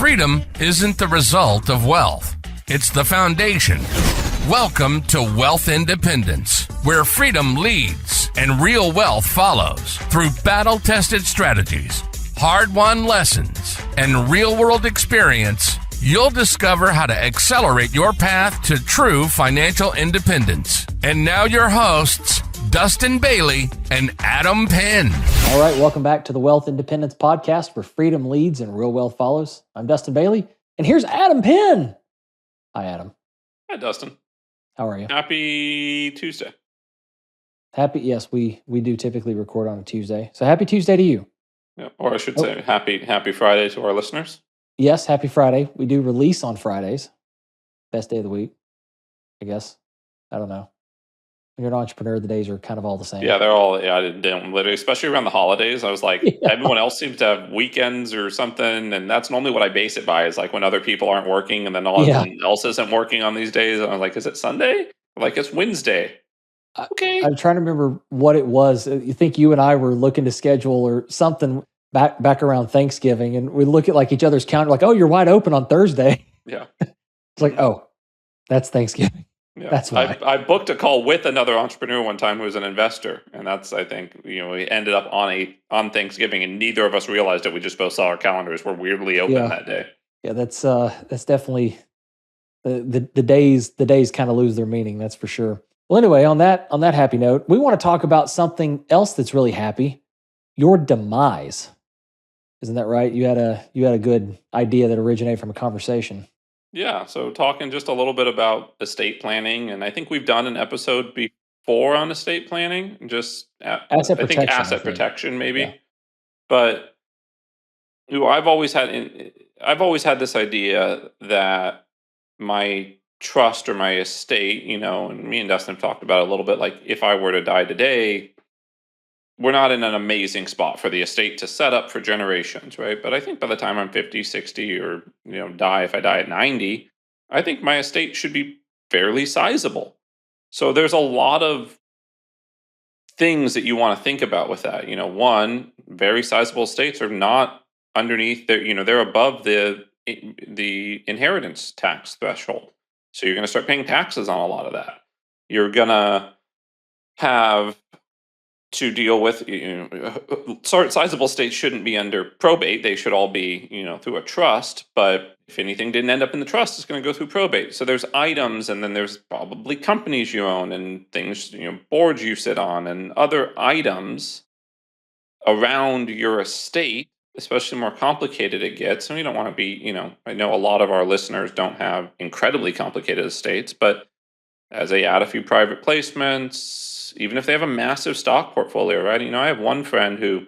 freedom isn't the result of wealth. It's the foundation. Welcome to Wealth Independence, where freedom leads and real wealth follows through battle-tested strategies, hard-won lessons, and real-world experience. You'll discover how to accelerate your path to true financial independence. And now your hosts, Dustin Bailey and Adam Penn. All right, welcome back to the Wealth Independence Podcast, where freedom leads and real wealth follows. I'm Dustin Bailey, and here's Adam Penn. Hi, Adam. Hi, Dustin. How are you? Happy Tuesday. Yes, we do typically record on a Tuesday. So happy Tuesday to you. Yeah, or I should say happy Friday to our listeners. Yes, happy Friday. We do release on Fridays. Best day of the week, I guess. I don't know. When you're an entrepreneur, the days are kind of all the same. Yeah, they're all, I didn't literally, especially around the holidays. I was like, everyone else seems to have weekends or something. And that's normally what I base it by, is like when other people aren't working and then everyone else isn't working on these days. And I was like, is it Sunday? Like, it's Wednesday. Okay. I'm trying to remember what it was. You think you and I were looking to schedule or something back around Thanksgiving, and we look at like each other's calendar, like, oh, you're wide open on Thursday. Yeah. It's like, oh, that's Thanksgiving. Yeah. That's why. I booked a call with another entrepreneur one time who was an investor, and that's, I think, we ended up on Thanksgiving, and neither of us realized it. We just both saw our calendars were weirdly open that day. Yeah, that's definitely the days kind of lose their meaning. That's for sure. Well, anyway, on that happy note, we want to talk about something else that's really happy: your demise. Isn't that right? You had a good idea that originated from a conversation. Yeah, so talking just a little bit about estate planning, and I think we've done an episode before on estate planning, just asset protection, maybe. Yeah. But I've always had this idea that my trust or my estate, and me and Dustin have talked about it a little bit, like if I were to die today, we're not in an amazing spot for the estate to set up for generations, right? But I think by the time I'm 50, 60, or if I die at 90, I think my estate should be fairly sizable. So there's a lot of things that you want to think about with that. One, very sizable estates are not underneath, they're above the inheritance tax threshold. So you're going to start paying taxes on a lot of that. You're going to have to deal with, sizable estates shouldn't be under probate. They should all be, through a trust. But if anything didn't end up in the trust, it's going to go through probate. So there's items, and then there's probably companies you own and things, boards you sit on and other items around your estate, especially the more complicated it gets. And we don't want to be, I know a lot of our listeners don't have incredibly complicated estates, but as they add a few private placements, even if they have a massive stock portfolio, right? I have one friend who,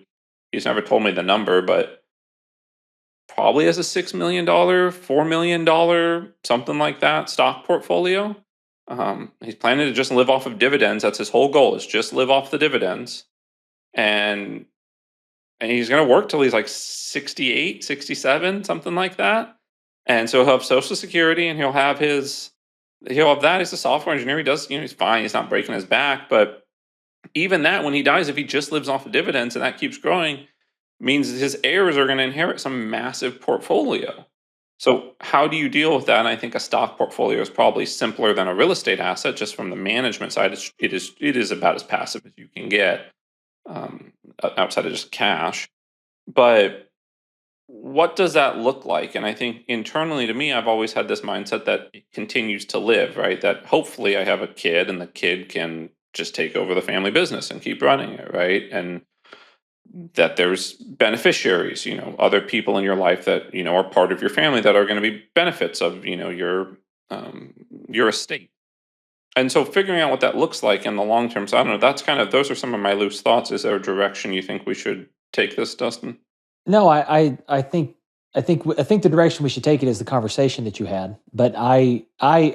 he's never told me the number, but probably has a $6 million, $4 million, something like that stock portfolio. He's planning to just live off of dividends. That's his whole goal, is just live off the dividends. And he's going to work till he's like 68, 67, something like that. And so he'll have Social Security, and he'll have that. He's a software engineer. He does, he's fine. He's not breaking his back. But even that, when he dies, if he just lives off of dividends and that keeps growing, means his heirs are going to inherit some massive portfolio. So how do you deal with that? And I think a stock portfolio is probably simpler than a real estate asset, just from the management side. It is about as passive as you can get, outside of just cash. But what does that look like? And I think internally to me, I've always had this mindset that it continues to live, right? That hopefully I have a kid, and the kid can just take over the family business and keep running it, right? And that there's beneficiaries, other people in your life that, are part of your family that are going to be benefits of, your estate. And so figuring out what that looks like in the long term. So I don't know, those are some of my loose thoughts. Is there a direction you think we should take this, Dustin? No, I think the direction we should take it is the conversation that you had. But I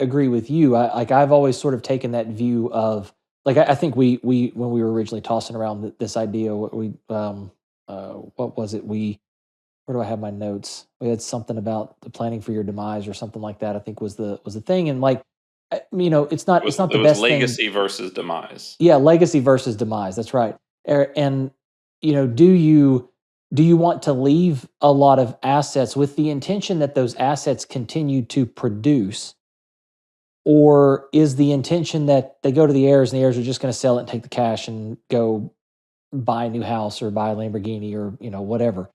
agree with you. I've always sort of taken that view of, like, I think we when we were originally tossing around this idea, what was it? Where do I have my notes? We had something about the planning for your demise or something like that, I think was the thing. And like, it's not the best legacy thing. Versus demise. Yeah, legacy versus demise. That's right. And do you do you want to leave a lot of assets with the intention that those assets continue to produce? Or is the intention that they go to the heirs and the heirs are just going to sell it and take the cash and go buy a new house or buy a Lamborghini or, whatever?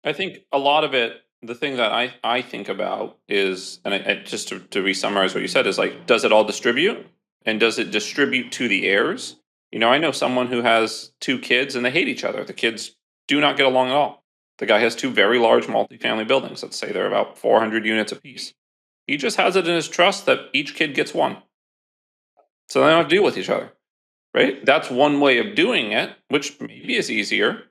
I think a lot of it, the thing that I think about is, and just to re-summarize what you said, is like, does it all distribute? And does it distribute to the heirs? I know someone who has 2 kids and they hate each other. The kids do not get along at all. The guy has 2 very large multifamily buildings. Let's say they're about 400 units apiece. He just has it in his trust that each kid gets one. So they don't have to deal with each other, right? That's one way of doing it, which maybe is easier.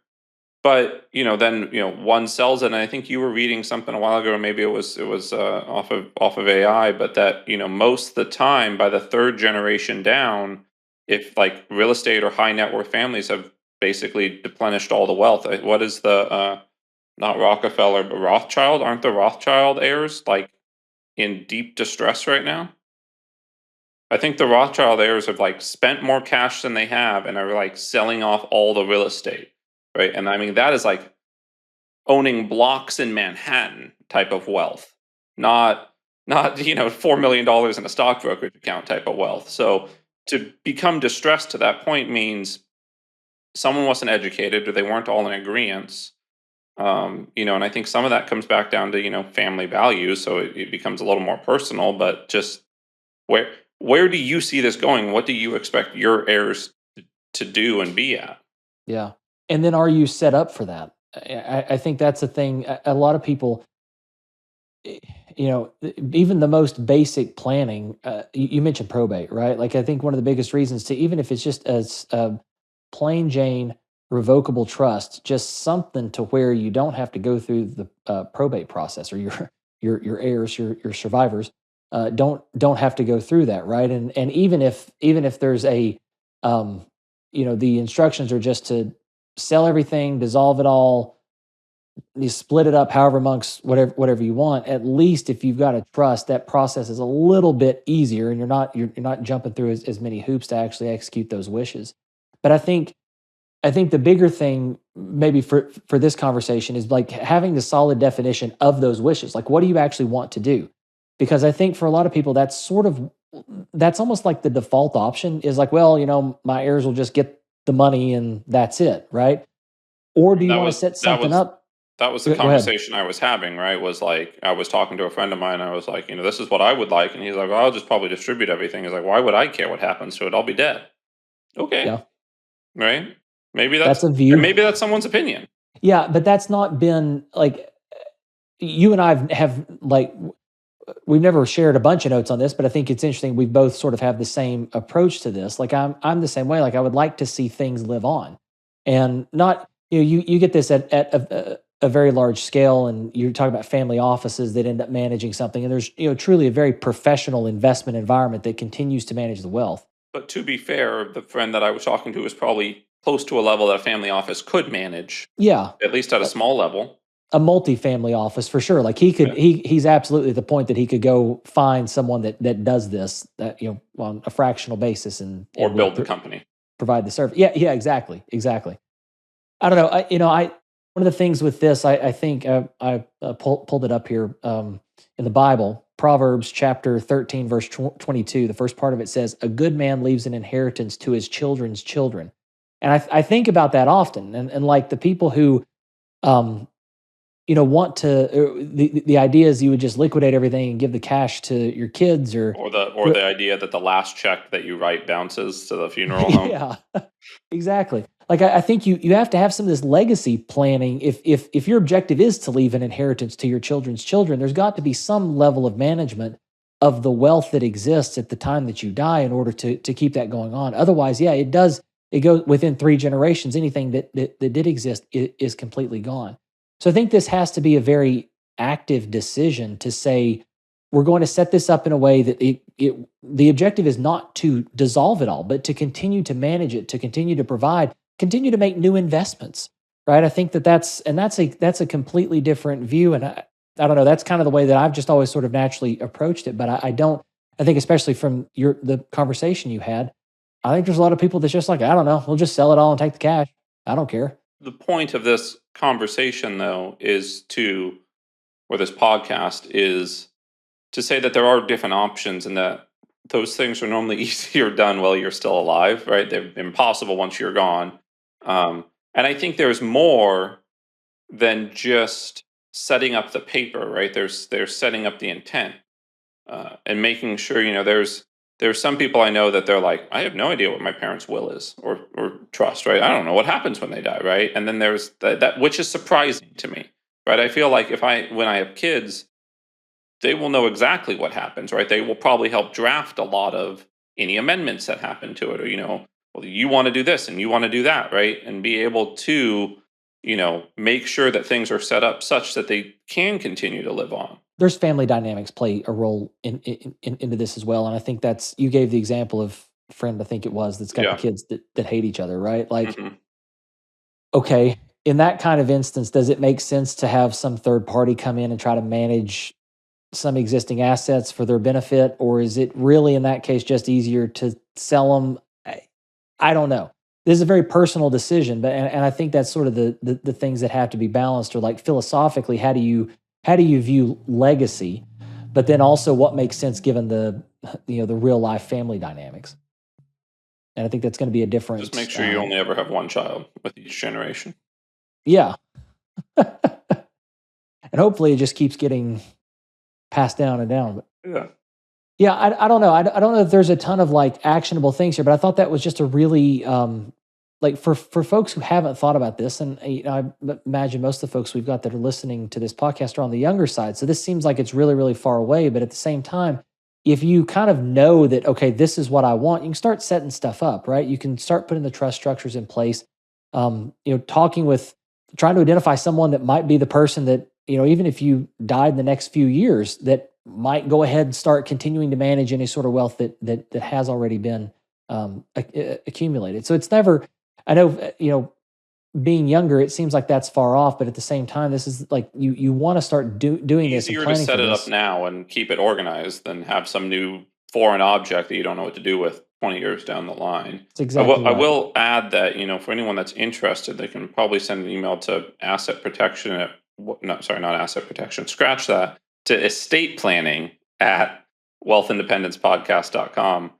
But then one sells it, and I think you were reading something a while ago, or maybe it was off of AI, but that most of the time, by the 3rd generation down, if like real estate or high net worth families have basically replenished all the wealth. What is the not Rockefeller but Rothschild? Aren't the Rothschild heirs like in deep distress right now? I think the Rothschild heirs have like spent more cash than they have and are like selling off all the real estate. Right. And I mean, that is like owning blocks in Manhattan type of wealth, not $4 million in a stock brokerage account type of wealth. So to become distressed to that point means someone wasn't educated or they weren't all in agreement. And I think some of that comes back down to, family values. So it becomes a little more personal, but just where do you see this going? What do you expect your heirs to do and be at? Yeah. And then are you set up for that? I think that's the thing. A lot of people, even the most basic planning, you mentioned probate, right? Like, I think one of the biggest reasons to, even if it's just as a plain Jane revocable trust, just something to where you don't have to go through the probate process, or your heirs, your survivors, don't have to go through that, right? And even if there's a, the instructions are just to sell everything, dissolve it all, you split it up however amongst whatever you want. At least if you've got a trust, that process is a little bit easier, and you're not jumping through as many hoops to actually execute those wishes. But I think the bigger thing maybe for this conversation is like having the solid definition of those wishes. Like, what do you actually want to do? Because I think for a lot of people, that's almost like the default option is like, well, my heirs will just get the money and that's it, right? Or do you want to set something up? That was the conversation I was having, right? Was like, I was talking to a friend of mine. I was like, this is what I would like. And he's like, well, I'll just probably distribute everything. He's like, why would I care what happens to it? I'll be dead. Okay. Yeah. Right? Maybe that's a view. Maybe that's someone's opinion. Yeah, but that's not been like, you and I have like, we've never shared a bunch of notes on this, but I think it's interesting. We both sort of have the same approach to this. Like, I'm the same way. Like, I would like to see things live on, and not, you get this at a very large scale, and you're talking about family offices that end up managing something, and there's truly a very professional investment environment that continues to manage the wealth. But to be fair, the friend that I was talking to was probably close to a level that a family office could manage. Yeah, at least at a small level. A multi-family office for sure. Like, he could, he's absolutely at the point that he could go find someone that does this, that on a fractional basis, or build the company, provide the service. Yeah, exactly. I don't know. One of the things with this, I think I pulled it up here in the Bible, Proverbs chapter 13, verse 22. The first part of it says, "A good man leaves an inheritance to his children's children." And I think about that often, and like the people who, want to, the idea is you would just liquidate everything and give the cash to your kids, or the idea that the last check that you write bounces to the funeral home. Yeah, exactly. Like, I think you have to have some of this legacy planning. If your objective is to leave an inheritance to your children's children, there's got to be some level of management of the wealth that exists at the time that you die in order to keep that going on. Otherwise, yeah, it goes within 3 generations. Anything that did exist is completely gone. So I think this has to be a very active decision to say, we're going to set this up in a way that the objective is not to dissolve it all, but to continue to manage it, to continue to provide, continue to make new investments, right? I think that's a completely different view. And I don't know, that's kind of the way that I've just always sort of naturally approached it. But I think especially from the conversation you had, I think there's a lot of people that's just like, I don't know, we'll just sell it all and take the cash. I don't care. the point of this conversation, though, or this podcast, is to say that there are different options and that those things are normally easier done while you're still alive, right? They're impossible once you're gone. And I think there's more than just setting up the paper, right? There's setting up the intent and making sure, there's some people I know that they're like, I have no idea what my parents' will is or trust, right? I don't know what happens when they die, right? And then there's that which is surprising to me, right? I feel like when I have kids, they will know exactly what happens, right? They will probably help draft a lot of any amendments that happen to it, or, well, you want to do this and you want to do that, right? And be able to, make sure that things are set up such that they can continue to live on. There's family dynamics play a role into this as well. And I think you gave the example of a friend, I think it was, that's got the kids that hate each other, right? Like, okay, in that kind of instance, does it make sense to have some third party come in and try to manage some existing assets for their benefit? Or is it really, in that case, just easier to sell them? I don't know. This is a very personal decision, but and I think that's sort of the things that have to be balanced, or like philosophically, how do you view legacy, but then also what makes sense given the real life family dynamics. And I think that's going to be a different. Just make sure you only ever have one child with each generation. Yeah. And hopefully it just keeps getting passed down and down. But yeah, I don't know. I don't know if there's a ton of like actionable things here, but I thought that was just a really like for folks who haven't thought about this, and I imagine most of the folks we've got that are listening to this podcast are on the younger side. So this seems like it's really, really far away. But at the same time, if you kind of know that, okay, this is what I want, you can start setting stuff up, right? You can start putting the trust structures in place. Trying to identify someone that might be the person that, even if you died in the next few years, that might go ahead and start continuing to manage any sort of wealth that has already been accumulated. So it's never, I know, being younger, it seems like that's far off, but at the same time, this is like you want to start doing this. Easier to set it up now and keep it organized than have some new foreign object that you don't know what to do with 20 years down the line. That's exactly I will add that, for anyone that's interested, they can probably send an email to asset protection not asset protection, scratch that, to estate planning at wealthindependencepodcast.com.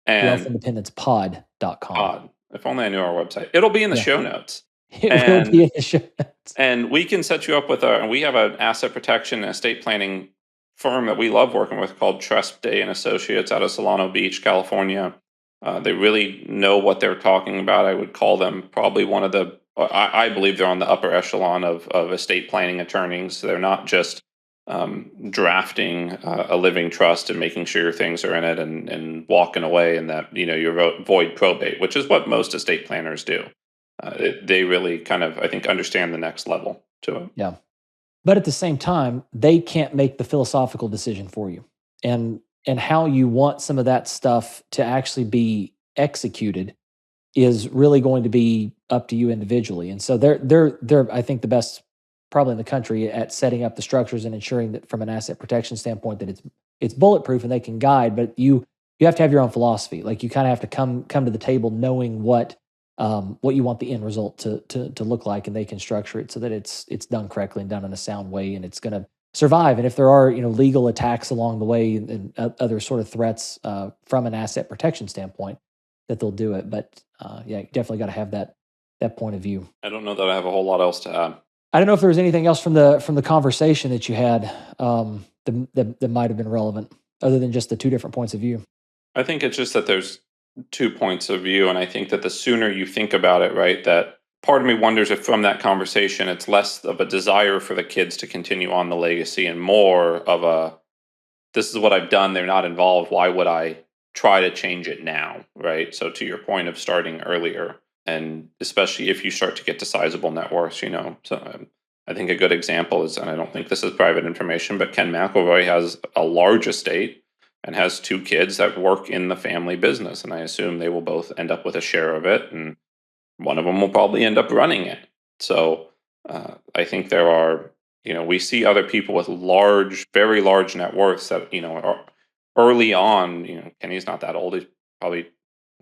And wealthindependencepod.com. If only I knew our website. It'll be in the show notes. It will be in the show notes. And we can set you up with we have an asset protection and estate planning firm that we love working with called Trust Day and Associates out of Solano Beach, California. They really know what they're talking about. I would call them probably one of the, I believe they're on the upper echelon of estate planning attorneys. They're not just drafting a living trust and making sure your things are in it and walking away and that, you avoid probate, which is what most estate planners do. They really kind of, I think, understand the next level to it. Yeah. But at the same time, they can't make the philosophical decision for you. And how you want some of that stuff to actually be executed is really going to be up to you individually. And so they're I think the best probably in the country at setting up the structures and ensuring that from an asset protection standpoint that it's bulletproof and they can guide, but you have to have your own philosophy. Like you kind of have to come to the table knowing what you want the end result to look like, and they can structure it so that it's done correctly and done in a sound way, and it's going to survive. And if there are legal attacks along the way and other sort of threats from an asset protection standpoint, that they'll do it. But yeah, you definitely got to have that point of view. I don't know that I have a whole lot else to add. I don't know if there was anything else from the conversation that you had that might have been relevant, other than just the two different points of view. I think it's just that there's 2 points of view, and I think that the sooner you think about it, right, that part of me wonders if from that conversation it's less of a desire for the kids to continue on the legacy and more of a, this is what I've done, they're not involved, why would I try to change it now, right? So to your point of starting earlier, and especially if you start to get to sizable net worths, So I think a good example is, and I don't think this is private information, but Ken McElroy has a large estate and has 2 kids that work in the family business. And I assume they will both end up with a share of it. And one of them will probably end up running it. So I think there are, we see other people with very large net worths that, are early on, Kenny's not that old. He's probably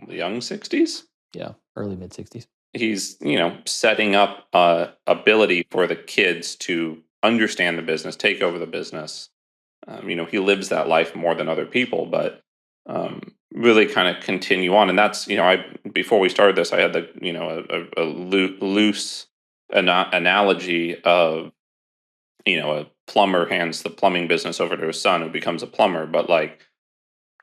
young 60s. Yeah, early mid 60s. he's setting up ability for the kids to understand the business, take over the business. He lives that life more than other people, but really kind of continue on. And that's, before we started this, I had a loose analogy of, a plumber hands the plumbing business over to his son who becomes a plumber. But like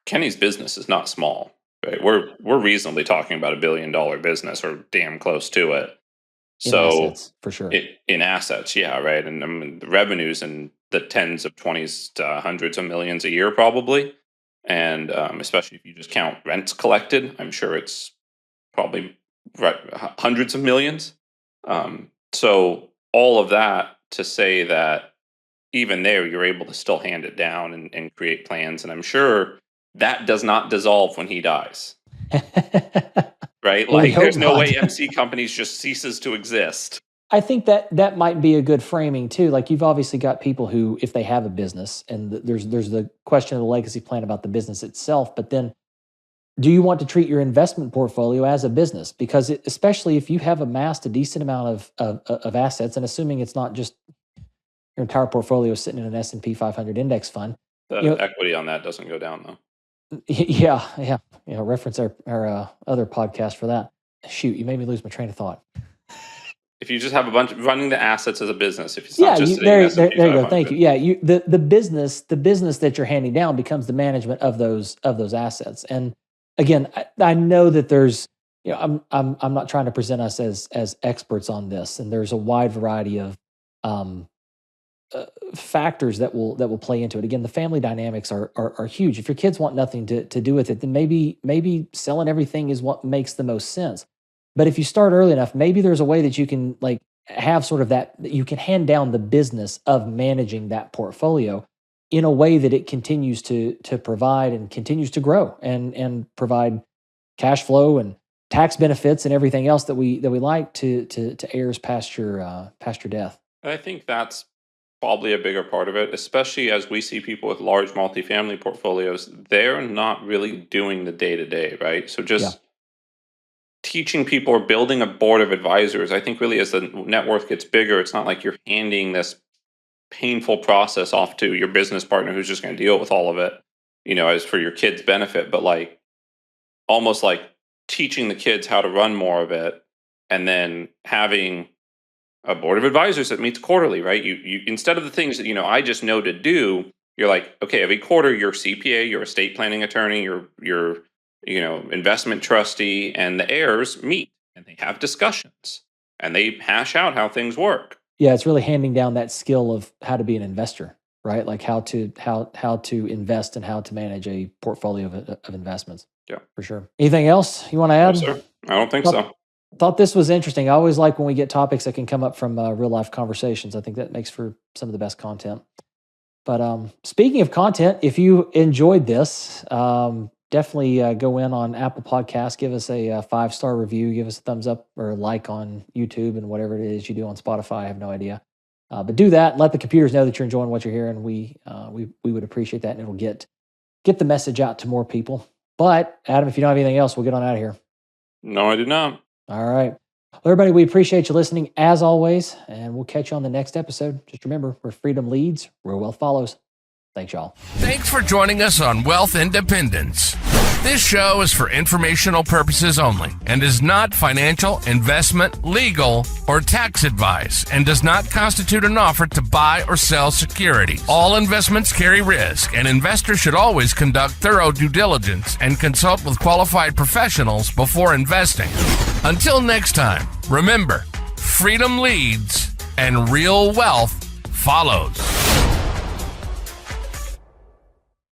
Kenny's business is not small, right? We're reasonably talking about $1 billion business or damn close to it. So in assets, for sure. In assets, yeah, right. And I mean, the revenues in the tens of 20s to hundreds of millions a year, probably. And especially if you just count rents collected, I'm sure it's probably hundreds of millions. So all of that to say that even there, you're able to still hand it down and create plans. And I'm sure that does not dissolve when he dies. Right? Like there's no way MC Companies just ceases to exist. I think that might be a good framing too. Like you've obviously got people who, if they have a business, and there's the question of the legacy plan about the business itself, but then do you want to treat your investment portfolio as a business? Because especially if you have amassed a decent amount of assets, and assuming it's not just your entire portfolio sitting in an S&P 500 index fund. The equity on that doesn't go down though. Yeah. Reference our other podcast for that. Shoot, you made me lose my train of thought. If you just have a bunch running the assets as a business, if it's not just there you go. Thank you. Yeah, the business that you're handing down becomes the management of those assets. And again, I know that there's, I'm not trying to present us as experts on this, and there's a wide variety of factors that will play into it. Again, the family dynamics are huge. If your kids want nothing to do with it, then maybe selling everything is what makes the most sense. But if you start early enough, maybe there's a way that you can like have sort of that you can hand down the business of managing that portfolio in a way that it continues to provide and continues to grow and provide cash flow and tax benefits and everything else that we like to heirs past your death. I think that's probably a bigger part of it, especially as we see people with large multifamily portfolios. They're not really doing the day-to-day, right? So just teaching people or building a board of advisors, I think really as the net worth gets bigger, it's not like you're handing this painful process off to your business partner who's just going to deal with all of it, as for your kids' benefit, but like almost like teaching the kids how to run more of it and then having a board of advisors that meets quarterly, right? You instead of the things that, I just know to do, you're like, okay, every quarter your CPA, your estate planning attorney, your investment trustee and the heirs meet and they have discussions and they hash out how things work. Yeah, it's really handing down that skill of how to be an investor, right? Like how to invest and how to manage a portfolio of investments. Yeah, for sure. Anything else you want to add? No, sir. I don't think so. Thought this was interesting. I always like when we get topics that can come up from real life conversations. I think that makes for some of the best content. But speaking of content, if you enjoyed this, definitely go in on Apple Podcasts, give us a 5-star review, give us a thumbs up or a like on YouTube and whatever it is you do on Spotify. I have no idea. But do that. Let the computers know that you're enjoying what you're hearing. We would appreciate that, and it'll get the message out to more people. But Adam, if you don't have anything else, we'll get on out of here. No, I do not. All right. Well, everybody, we appreciate you listening as always, and we'll catch you on the next episode. Just remember, where freedom leads, where wealth follows. Thanks, y'all. Thanks for joining us on Wealth Independence. This show is for informational purposes only and is not financial, investment, legal, or tax advice and does not constitute an offer to buy or sell securities. All investments carry risk, and investors should always conduct thorough due diligence and consult with qualified professionals before investing. Until next time, remember, freedom leads and real wealth follows.